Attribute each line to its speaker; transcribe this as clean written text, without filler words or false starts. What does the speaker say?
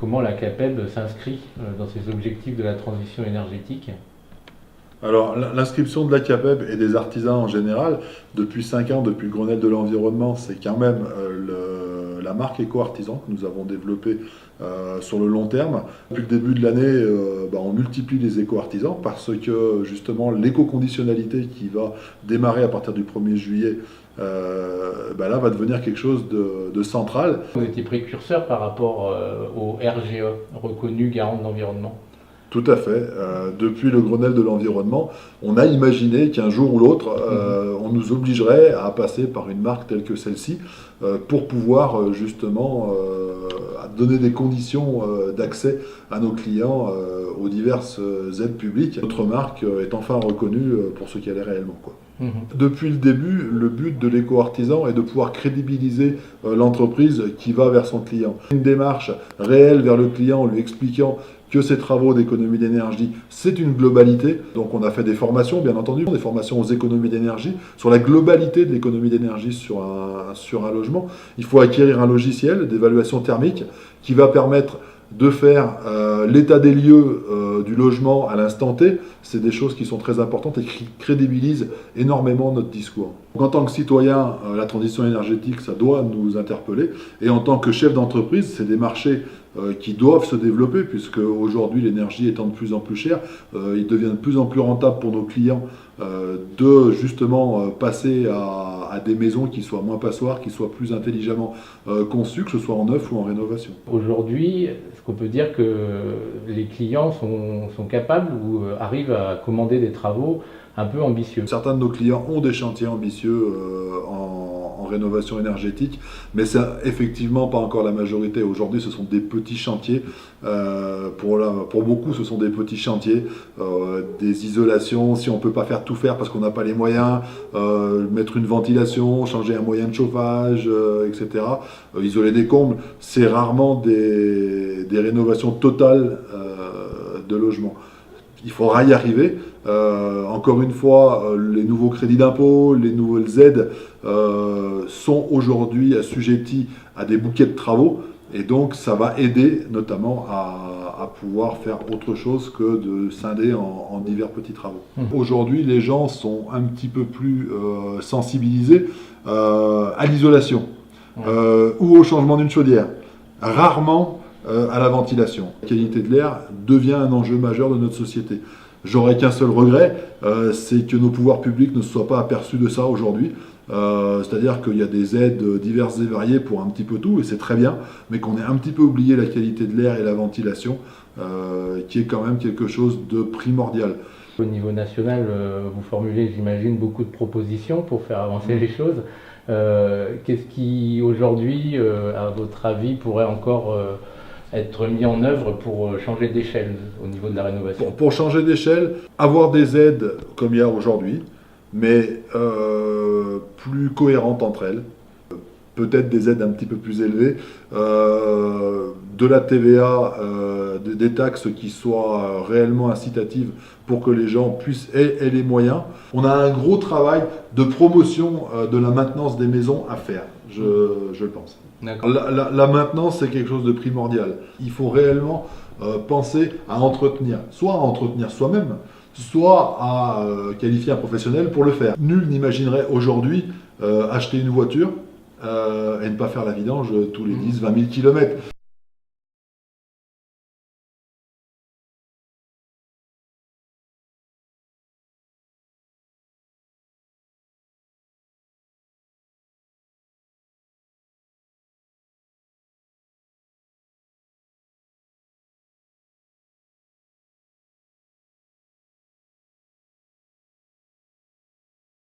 Speaker 1: Comment la CAPEB s'inscrit dans ces objectifs de la transition énergétique?
Speaker 2: Alors, l'inscription de la CAPEB et des artisans en général, depuis 5 ans, depuis le Grenelle de l'environnement, c'est quand même la marque Éco-Artisan que nous avons développée sur le long terme. Depuis le début de l'année, on multiplie les éco-artisans parce que justement l'éco-conditionnalité qui va démarrer à partir du 1er juillet là va devenir quelque chose de central.
Speaker 1: Vous étiez précurseur par rapport au RGE, reconnu garant de l'environnement.
Speaker 2: Tout à fait. Depuis le Grenelle de l'environnement, on a imaginé qu'un jour ou l'autre, on nous obligerait à passer par une marque telle que celle-ci pour pouvoir justement donner des conditions d'accès à nos clients aux diverses aides publiques. Notre marque est enfin reconnue pour ce qu'elle est réellement, quoi. Depuis le début, le but de l'éco-artisan est de pouvoir crédibiliser l'entreprise qui va vers son client. Une démarche réelle vers le client en lui expliquant que ces travaux d'économie d'énergie, c'est une globalité. Donc on a fait des formations, bien entendu, des formations aux économies d'énergie, sur la globalité de l'économie d'énergie sur un logement. Il faut acquérir un logiciel d'évaluation thermique qui va permettre de faire l'état des lieux du logement à l'instant T. C'est des choses qui sont très importantes et qui crédibilisent énormément notre discours. Donc, en tant que citoyen, la transition énergétique, ça doit nous interpeller. Et en tant que chef d'entreprise, c'est des marchés qui doivent se développer, puisque aujourd'hui l'énergie étant de plus en plus chère, il devient de plus en plus rentable pour nos clients de justement passer à des maisons qui soient moins passoires, qui soient plus intelligemment conçues, que ce soit en neuf ou en rénovation.
Speaker 1: Aujourd'hui, est-ce qu'on peut dire que les clients sont capables ou arrivent à commander des travaux un peu ambitieux?
Speaker 2: Certains de nos clients ont des chantiers ambitieux en rénovation énergétique, mais c'est effectivement pas encore la majorité. Aujourd'hui, ce sont des petits chantiers. Pour beaucoup, ce sont des petits chantiers, des isolations, si on ne peut pas tout faire parce qu'on n'a pas les moyens, mettre une ventilation, changer un moyen de chauffage, etc. Isoler des combles, c'est rarement des rénovations totales de logements. Il faudra y arriver. Encore une fois, les nouveaux crédits d'impôt, les nouvelles aides sont aujourd'hui assujettis à des bouquets de travaux. Et donc, ça va aider notamment à pouvoir faire autre chose que de scinder en divers petits travaux. Aujourd'hui, les gens sont un petit peu plus sensibilisés à l'isolation ou au changement d'une chaudière. Rarement à la ventilation. La qualité de l'air devient un enjeu majeur de notre société. J'aurais qu'un seul regret, c'est que nos pouvoirs publics ne se soient pas aperçus de ça aujourd'hui. C'est-à-dire qu'il y a des aides diverses et variées pour un petit peu tout, et c'est très bien, mais qu'on ait un petit peu oublié la qualité de l'air et la ventilation, qui est quand même quelque chose de primordial.
Speaker 1: Au niveau national, vous formulez, j'imagine, beaucoup de propositions pour faire avancer les choses. Qu'est-ce qui, aujourd'hui, à votre avis, pourrait encore être mis en œuvre pour changer d'échelle au niveau de la rénovation?
Speaker 2: Pour changer d'échelle, avoir des aides comme il y a aujourd'hui, mais plus cohérentes entre elles. Peut-être des aides un petit peu plus élevées, de la TVA, des taxes qui soient réellement incitatives pour que les gens puissent aient les moyens. On a un gros travail de promotion de la maintenance des maisons à faire, je le pense. La maintenance, c'est quelque chose de primordial. Il faut réellement penser à entretenir, soit à entretenir soi-même, soit à qualifier un professionnel pour le faire. Nul n'imaginerait aujourd'hui acheter une voiture et ne pas faire la vidange tous les 10-20 000 km.